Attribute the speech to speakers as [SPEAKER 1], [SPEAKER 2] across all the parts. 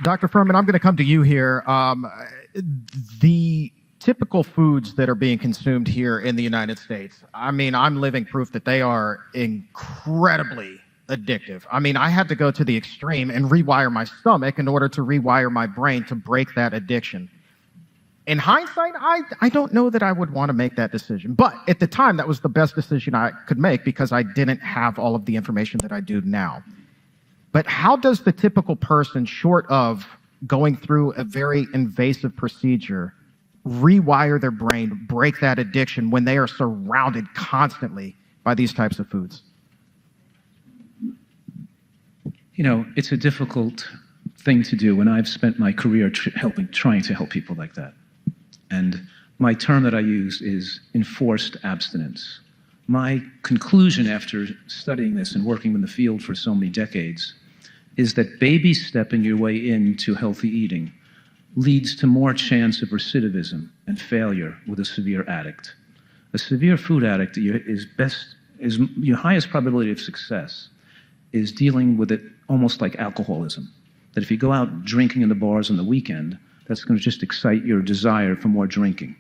[SPEAKER 1] Dr. Fuhrman, I'm going to come to you here. The typical foods that are being consumed here in the United States, I mean, I'm living proof that they are incredibly addictive. I mean, I had to go to the extreme and rewire my stomach in order to rewire my brain to break that addiction. In hindsight, I don't know that I would want to make that decision. But at the time, that was the best decision I could make because I didn't have all of the information that I do now. But how does the typical person, short of going through a very invasive procedure, rewire their brain, break that addiction when they are surrounded constantly by these types of foods?
[SPEAKER 2] You know, it's a difficult thing to do, and I've spent my career trying to help people like that. And my term that I use is enforced abstinence. My conclusion after studying this and working in the field for so many decades is that baby stepping your way into healthy eating leads to more chance of recidivism and failure with a severe addict. A severe food addict is your highest probability of success is dealing with it almost like alcoholism. That if you go out drinking in the bars on the weekend, that's going to just excite your desire for more drinking.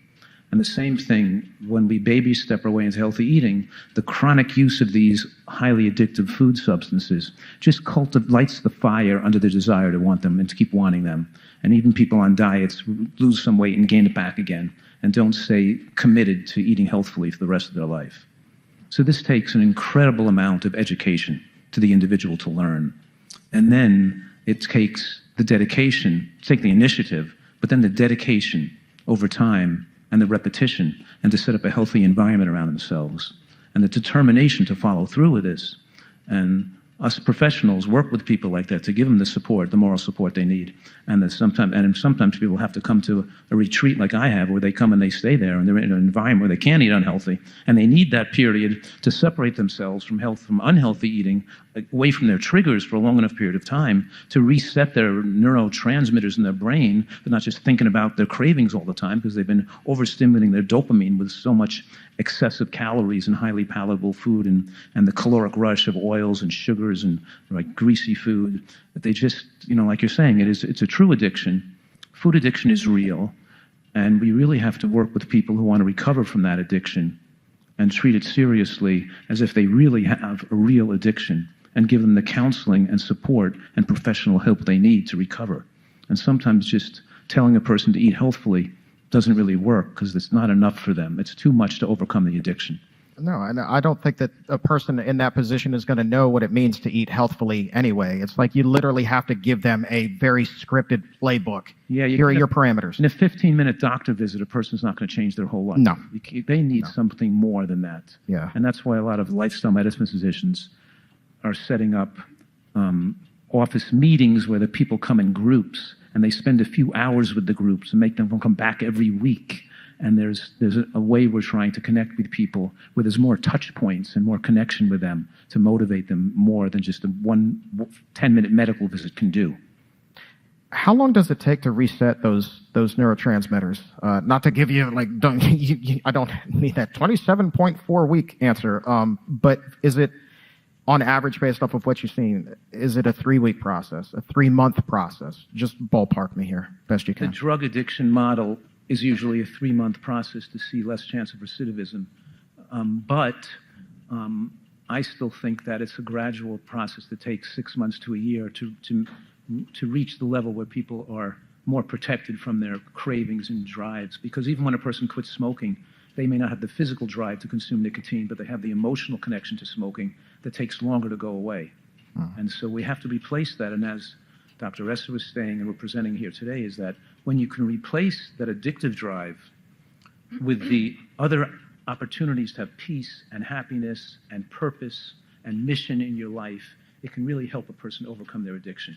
[SPEAKER 2] And the same thing, when we baby step our way into healthy eating, the chronic use of these highly addictive food substances just lights the fire under the desire to want them and to keep wanting them. And even people on diets lose some weight and gain it back again and don't stay committed to eating healthfully for the rest of their life. So this takes an incredible amount of education to the individual to learn. And then it takes the dedication, take the initiative, but then the dedication over time and the repetition and to set up a healthy environment around themselves and the determination to follow through with this. And us professionals work with people like that to give them the support, the moral support they need. And sometimes people have to come to a retreat like I have where they come and they stay there and they're in an environment where they can't eat unhealthy and they need that period to separate themselves from unhealthy eating, away from their triggers for a long enough period of time to reset their neurotransmitters in their brain. They're not just thinking about their cravings all the time because they've been overstimulating their dopamine with so much excessive calories and highly palatable food and the caloric rush of oils and sugars and like greasy food that they just, like you're saying, it's a true addiction. Food addiction is real, and we really have to work with people who want to recover from that addiction and treat it seriously as if they really have a real addiction and give them the counseling and support and professional help they need to recover. And sometimes just telling a person to eat healthfully doesn't really work because it's not enough for them. It's too much to overcome the addiction.
[SPEAKER 1] No, and I don't think that a person in that position is going to know what it means to eat healthfully anyway. It's like you literally have to give them a very scripted playbook.
[SPEAKER 2] Yeah,
[SPEAKER 1] here are your parameters.
[SPEAKER 2] In a 15-minute doctor visit, a person's not going to change their whole life.
[SPEAKER 1] No.
[SPEAKER 2] They need something more than that.
[SPEAKER 1] Yeah.
[SPEAKER 2] And that's why a lot of lifestyle medicine physicians are setting up office meetings where the people come in groups and they spend a few hours with the groups and make them come back every week. And there's a way we're trying to connect with people where there's more touch points and more connection with them to motivate them more than just a 10-minute medical visit can do.
[SPEAKER 1] How long does it take to reset those neurotransmitters? Not to give you I don't need that 27.4 week answer. But is it on average based off of what you've seen? Is it a 3-week process, a 3-month process? Just ballpark me here, best you can.
[SPEAKER 2] The drug addiction model is usually a 3-month process to see less chance of recidivism. But I still think that it's a gradual process that takes 6 months to a year to reach the level where people are more protected from their cravings and drives. Because even when a person quits smoking, they may not have the physical drive to consume nicotine, but they have the emotional connection to smoking that takes longer to go away. And so we have to replace that. And as Dr. Esser was saying, and we're presenting here today, is that when you can replace that addictive drive with the other opportunities to have peace and happiness and purpose and mission in your life, it can really help a person overcome their addiction.